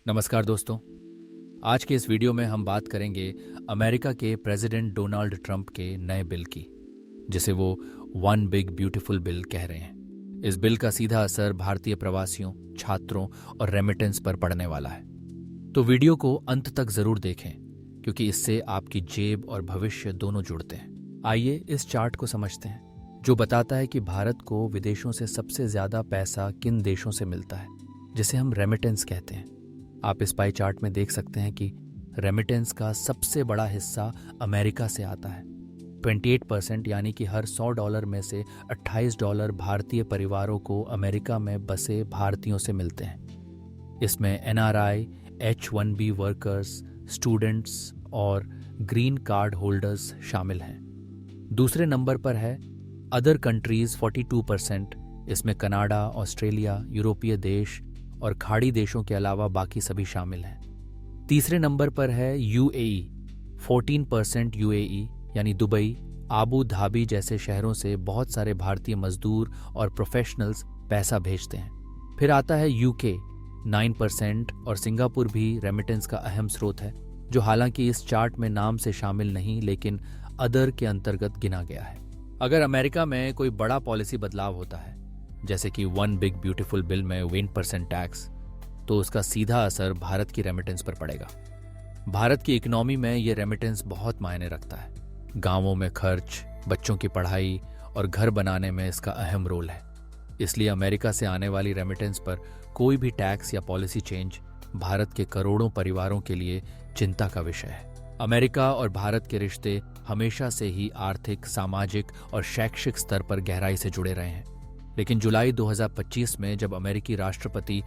नमस्कार दोस्तों। आज के इस वीडियो में हम बात करेंगे अमेरिका के प्रेसिडेंट डोनाल्ड ट्रंप के नए बिल की, जिसे वो वन बिग ब्यूटीफुल बिल कह रहे हैं। इस बिल का सीधा असर भारतीय प्रवासियों, छात्रों और रेमिटेंस पर पड़ने वाला है। तो वीडियो को अंत तक जरूर देखें, क्योंकि इससे आपकी जेब और भविष्य दोनों जुड़ते हैं। आइए इस चार्ट को समझते हैं, जो बताता है कि भारत को विदेशों से सबसे ज्यादा पैसा किन देशों से मिलता है, जिसे हम रेमिटेंस कहते हैं। आप इस पाई चार्ट में देख सकते हैं कि रेमिटेंस का सबसे बड़ा हिस्सा अमेरिका से आता है। 28%, यानी कि हर $100 में से $28 भारतीय परिवारों को अमेरिका में बसे भारतीयों से मिलते हैं। इसमें NRI, H-1B वर्कर्स, स्टूडेंट्स और ग्रीन कार्ड होल्डर्स शामिल हैं। दूसरे नंबर पर है अदर कंट्रीज 42%। इसमें कनाडा, ऑस्ट्रेलिया, यूरोपीय देश और खाड़ी देशों के अलावा बाकी सभी शामिल हैं। तीसरे नंबर पर है UAE, 14% UAE यानी दुबई, आबू धाबी जैसे शहरों से बहुत सारे भारतीय मजदूर और प्रोफेशनल्स पैसा भेजते हैं। फिर आता है UK, 9%, और सिंगापुर भी रेमिटेंस का अहम स्रोत है, जो हालांकि इस चार्ट में नाम से शामिल नहीं, लेकिन अदर के अंतर्गत गिना गया है। अगर अमेरिका में कोई बड़ा पॉलिसी बदलाव होता है, जैसे कि वन बिग ब्यूटीफुल बिल में 20% टैक्स, तो उसका सीधा असर भारत की रेमिटेंस पर पड़ेगा। भारत की इकोनॉमी में ये रेमिटेंस बहुत मायने रखता है। गांवों में खर्च, बच्चों की पढ़ाई और घर बनाने में इसका अहम रोल है। इसलिए अमेरिका से आने वाली रेमिटेंस पर कोई भी टैक्स या पॉलिसी चेंज भारत के करोड़ों परिवारों के लिए चिंता का विषय है। अमेरिका और भारत के रिश्ते हमेशा से ही आर्थिक, सामाजिक और शैक्षिक स्तर पर गहराई से जुड़े रहे हैं। लेकिन जुलाई 2025 में जब अमेरिकी राष्ट्रपति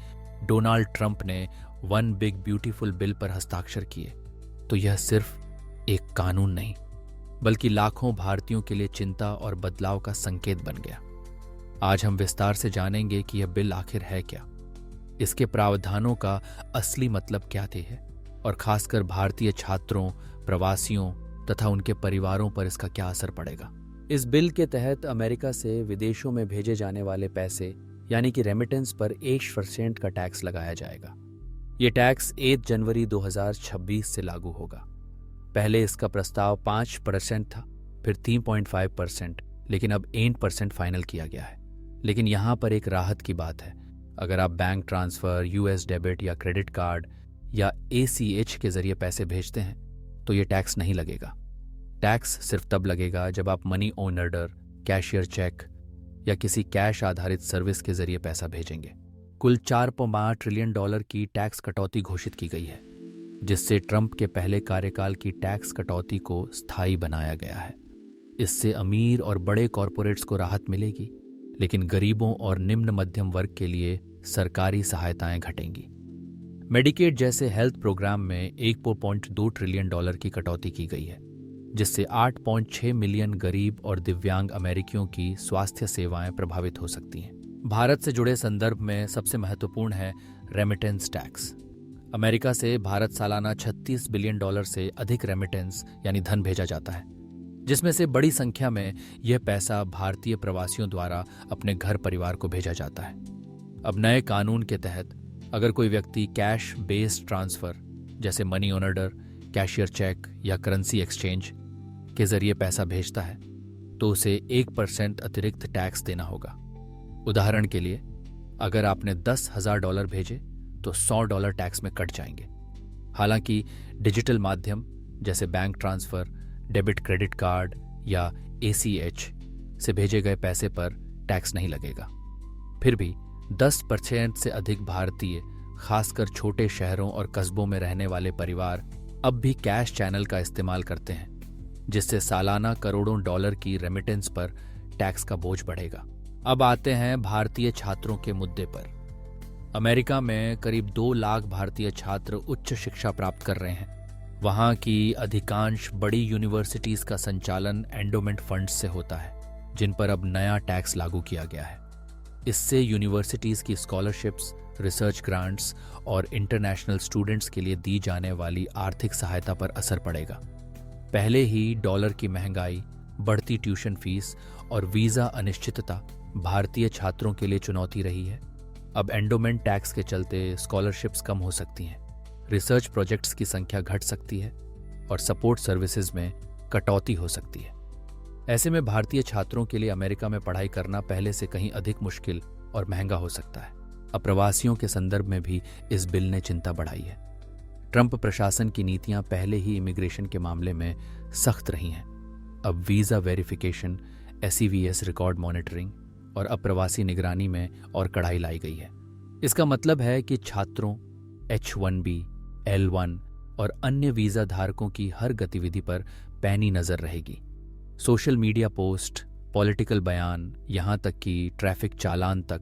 डोनाल्ड ट्रंप ने वन बिग ब्यूटीफुल बिल पर हस्ताक्षर किए, तो यह सिर्फ एक कानून नहीं, बल्कि लाखों भारतीयों के लिए चिंता और बदलाव का संकेत बन गया। आज हम विस्तार से जानेंगे कि यह बिल आखिर है क्या, इसके प्रावधानों का असली मतलब क्या है, और खासकर भारतीय छात्रों, प्रवासियों तथा उनके परिवारों पर इसका क्या असर पड़ेगा। इस बिल के तहत अमेरिका से विदेशों में भेजे जाने वाले पैसे यानी कि रेमिटेंस पर 1% का टैक्स लगाया जाएगा। ये टैक्स 1 जनवरी 2026 से लागू होगा। पहले इसका प्रस्ताव 5% था, फिर 3.5%, लेकिन अब 8% फाइनल किया गया है। लेकिन यहाँ पर एक राहत की बात है। अगर आप बैंक ट्रांसफर, US डेबिट या क्रेडिट कार्ड या ACH के जरिए पैसे भेजते हैं, तो ये टैक्स नहीं लगेगा। टैक्स सिर्फ तब लगेगा जब आप मनी ऑर्डर, कैशियर चेक या किसी कैश आधारित सर्विस के जरिए पैसा भेजेंगे। कुल $4.5 ट्रिलियन की टैक्स कटौती घोषित की गई है, जिससे ट्रंप के पहले कार्यकाल की टैक्स कटौती को स्थायी बनाया गया है। इससे अमीर और बड़े कॉरपोरेट्स को राहत मिलेगी, लेकिन गरीबों और निम्न मध्यम वर्ग के लिए सरकारी सहायताएं घटेंगी। मेडिकेड जैसे हेल्थ प्रोग्राम में $1.2 ट्रिलियन की कटौती की गई है, जिससे 8.6 मिलियन गरीब और दिव्यांग अमेरिकियों की स्वास्थ्य सेवाएं प्रभावित हो सकती हैं। भारत से जुड़े संदर्भ में सबसे महत्वपूर्ण है रेमिटेंस टैक्स। अमेरिका से भारत सालाना $36 बिलियन से अधिक रेमिटेंस यानी धन भेजा जाता है, जिसमें से बड़ी संख्या में यह पैसा भारतीय प्रवासियों द्वारा अपने घर परिवार को भेजा जाता है। अब नए कानून के तहत अगर कोई व्यक्ति कैश बेस्ड ट्रांसफर जैसे मनी ऑर्डर, कैशियर चेक या करेंसी एक्सचेंज के जरिए पैसा भेजता है, तो उसे 1% अतिरिक्त टैक्स देना होगा। उदाहरण के लिए, अगर आपने $10,000 भेजे तो $100 टैक्स में कट जाएंगे। हालांकि डिजिटल माध्यम जैसे bank transfer, debit credit card या ACH से भेजे गए पैसे पर टैक्स नहीं लगेगा। फिर भी 10% से अधिक भारतीय, खासकर छोटे शहरों और कस्बों में रहने वाले परिवार अब भी कैश चैनल का इस्तेमाल करते हैं, जिससे सालाना करोड़ों डॉलर की रेमिटेंस पर टैक्स का बोझ बढ़ेगा। अब आते हैं भारतीय छात्रों के मुद्दे पर। अमेरिका में करीब 2 लाख भारतीय छात्र उच्च शिक्षा प्राप्त कर रहे हैं। वहाँ की अधिकांश बड़ी यूनिवर्सिटीज का संचालन एंडोमेंट फंड्स से होता है, जिन पर अब नया टैक्स लागू किया गया है। इससे यूनिवर्सिटीज की स्कॉलरशिप्स, रिसर्च ग्रांट्स और इंटरनेशनल स्टूडेंट्स के लिए दी जाने वाली आर्थिक सहायता पर असर पड़ेगा। पहले ही डॉलर की महंगाई, बढ़ती ट्यूशन फीस और वीजा अनिश्चितता भारतीय छात्रों के लिए चुनौती रही है। अब एंडोमेंट टैक्स के चलते स्कॉलरशिप्स कम हो सकती हैं, रिसर्च प्रोजेक्ट्स की संख्या घट सकती है और सपोर्ट सर्विसेज में कटौती हो सकती है। ऐसे में भारतीय छात्रों के लिए अमेरिका में पढ़ाई करना पहले से कहीं अधिक मुश्किल और महंगा हो सकता है। अप्रवासियों के संदर्भ में भी इस बिल ने चिंता बढ़ाई है। ट्रंप प्रशासन की नीतियां पहले ही इमिग्रेशन के मामले में सख्त रही हैं। अब visa verification, SEVS record monitoring और अप्रवासी निगरानी में और कड़ाई लाई गई है। इसका मतलब है कि छात्रों, H-1B, L-1 और अन्य वीजा धारकों की हर गतिविधि पर पैनी नजर रहेगी। सोशल मीडिया पोस्ट, पॉलिटिकल बयान, यहां तक कि ट्रैफिक चालान तक,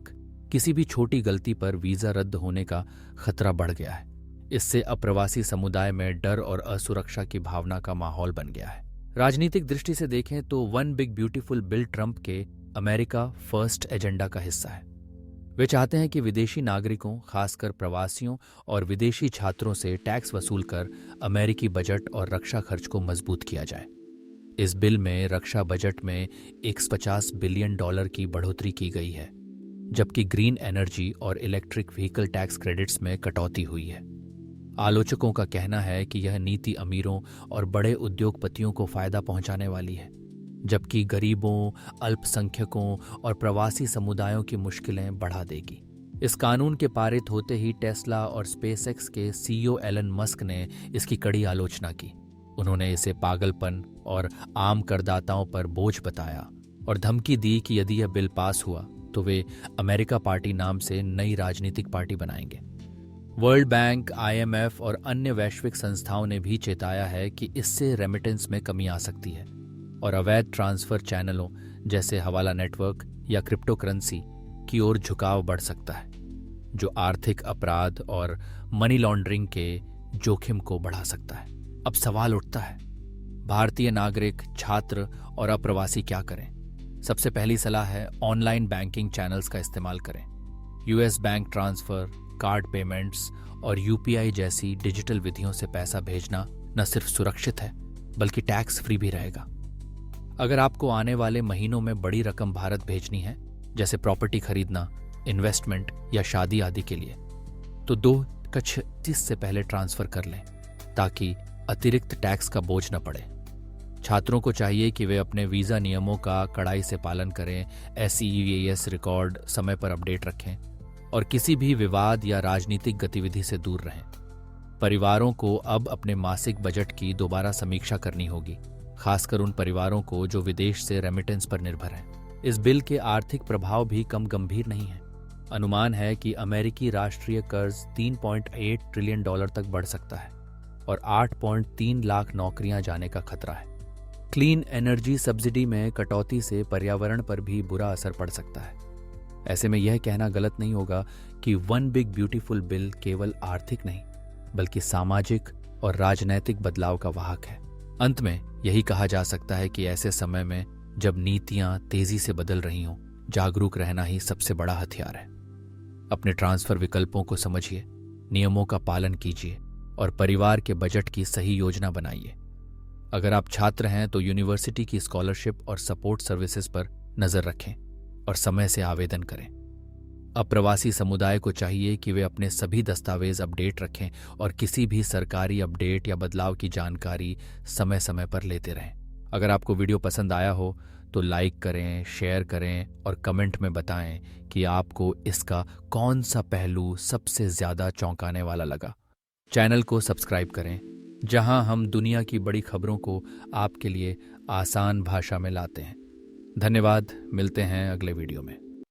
किसी भी छोटी गलती पर वीजा रद्द होने का खतरा बढ़ गया है। इससे अप्रवासी समुदाय में डर और असुरक्षा की भावना का माहौल बन गया है। राजनीतिक दृष्टि से देखें तो one big beautiful bill Trump के अमेरिका फर्स्ट एजेंडा का हिस्सा है। वे चाहते हैं कि विदेशी नागरिकों, खासकर प्रवासियों और विदेशी छात्रों से टैक्स वसूल कर अमेरिकी बजट और रक्षा खर्च को मजबूत किया जाए। इस बिल में रक्षा बजट में $150 बिलियन की बढ़ोतरी की गई है, जबकि ग्रीन एनर्जी और इलेक्ट्रिक व्हीकल टैक्स क्रेडिट्स में कटौती हुई है। आलोचकों का कहना है कि यह नीति अमीरों और बड़े उद्योगपतियों को फायदा पहुंचाने वाली है, जबकि गरीबों, अल्पसंख्यकों और प्रवासी समुदायों की मुश्किलें बढ़ा देगी। इस कानून के पारित होते ही टेस्ला और स्पेसएक्स के CEO एलन मस्क ने इसकी कड़ी आलोचना की। उन्होंने इसे पागलपन और आम करदाताओं पर बोझ बताया और धमकी दी कि यदि यह बिल पास हुआ तो वे अमेरिका पार्टी नाम से नई राजनीतिक पार्टी बनाएंगे। वर्ल्ड बैंक, IMF और अन्य वैश्विक संस्थाओं ने भी चेताया है कि इससे रेमिटेंस में कमी आ सकती है और अवैध ट्रांसफर चैनलों जैसे हवाला नेटवर्क या क्रिप्टो करेंसी की ओर झुकाव बढ़ सकता है, जो आर्थिक अपराध और मनी लॉन्ड्रिंग के जोखिम को बढ़ा सकता है। अब सवाल उठता है, भारतीय नागरिक, छात्र और अप्रवासी क्या करें? सबसे पहली सलाह है ऑनलाइन बैंकिंग चैनल्स का इस्तेमाल करें। US bank transfer, card payments और UPI जैसी डिजिटल विधियों से पैसा भेजना न सिर्फ सुरक्षित है बल्कि टैक्स फ्री भी रहेगा। अगर आपको आने वाले महीनों में बड़ी रकम भारत भेजनी है, जैसे प्रॉपर्टी खरीदना, इन्वेस्टमेंट या शादी आदि के लिए, तो 2/31 से पहले ट्रांसफर कर लें ताकि अतिरिक्त टैक्स का बोझ न पड़े। छात्रों को चाहिए कि वे अपने वीजा नियमों का कड़ाई से पालन करें, SEVS रिकॉर्ड समय पर अपडेट रखें और किसी भी विवाद या राजनीतिक गतिविधि से दूर रहें। परिवारों को अब अपने मासिक बजट की दोबारा समीक्षा करनी होगी, खासकर उन परिवारों को जो विदेश से रेमिटेंस पर निर्भर हैं। इस बिल के आर्थिक प्रभाव भी कम गंभीर नहीं हैं। अनुमान है कि अमेरिकी राष्ट्रीय कर्ज $3.8 ट्रिलियन तक बढ़ सकता है और 8.3 लाख नौकरियां जाने का खतरा है। क्लीन एनर्जी सब्सिडी में कटौती से पर्यावरण पर भी बुरा असर पड़ सकता है। ऐसे में यह कहना गलत नहीं होगा कि वन बिग ब्यूटीफुल बिल केवल आर्थिक नहीं बल्कि सामाजिक और राजनैतिक बदलाव का वाहक है। अंत में यही कहा जा सकता है कि ऐसे समय में जब नीतियां तेजी से बदल रही हों, जागरूक रहना ही सबसे बड़ा हथियार है। अपने ट्रांसफर विकल्पों को समझिए, नियमों का पालन कीजिए और परिवार के बजट की सही योजना बनाइए। अगर आप छात्र हैं तो यूनिवर्सिटी की स्कॉलरशिप और सपोर्ट सर्विसेज पर नजर रखें और समय से आवेदन करें। अप्रवासी समुदाय को चाहिए कि वे अपने सभी दस्तावेज अपडेट रखें और किसी भी सरकारी अपडेट या बदलाव की जानकारी समय समय पर लेते रहें। अगर आपको वीडियो पसंद आया हो तो लाइक करें, शेयर करें और कमेंट में बताएं कि आपको इसका कौन सा पहलू सबसे ज्यादा चौंकाने वाला लगा। चैनल को सब्सक्राइब करें, जहां हम दुनिया की बड़ी खबरों को आपके लिए आसान भाषा में लाते हैं। धन्यवाद, मिलते हैं अगले वीडियो में।